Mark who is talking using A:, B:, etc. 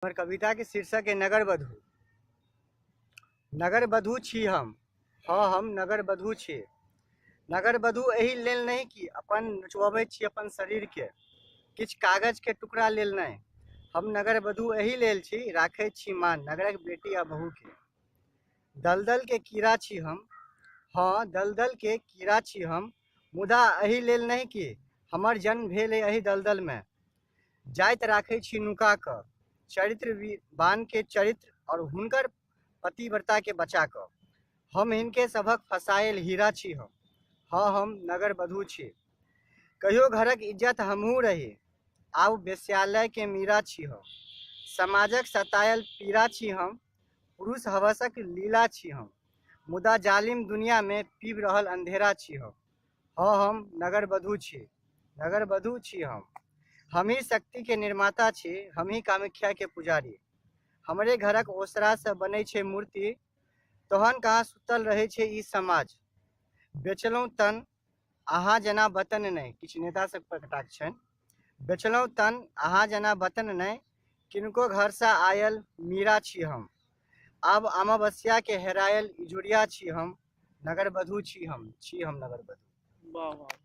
A: हमर कविता के शीर्षक है नगर बधू। नगर बधू छी हम, हाँ हम नगर बधू छी। नगर बधू एहि लेल नहीं कि अपन नचवाबै छी अपन शरीर के, किछ कागज के टुकड़ा लेल नहीं। हम नगर बधू एहि लेल छी, राखै छी मान नगरक बेटी आ बहू के। दलदल के कीड़ा छी हम, हाँ दलदल के कीड़ा छी हम, मुदा एहि लेल नहीं कि हमर जन्म भेल है एहि दलदल में। जाइत राखै छी नुका क, चरित्रवान के चरित्र और हुनकर पतिव्रता के बचा क। हम हिनके सभक फसायल हीरा छी हम, हाँ हम नगर बधू छी। कहियो घरक इज्जत हमहू रही, आब वेश्यालय के मीरा छी हम। समाजक सतायल पीड़ा छी हम, पुरुष हवसक लीला छी हम, मुदा जालिम दुनिया में पीब रहल अंधेरा छी हम, हाँ हम नगर बधू छी। नगर बधू छी हम ही शक्ति के निर्माता छी, हम ही कामाख्या के पुजारी। हमरे घरक ओसरा से बनै छै मूर्ति, तहन कहाँ सुतल रहे छै ई समाज। बेचलौं तन अहाँ जना वतन नहीं, किछ नेता सब पर कटाक्ष छनि। बेचलौं तन अहाँ जना वतन नहीं, किनको घर से आयल मीरा छी हम। आब अमावस्या के हेरायल इजुरिया छी हम, नगर बधू छी हम नगर बधू।
B: वाह वाह।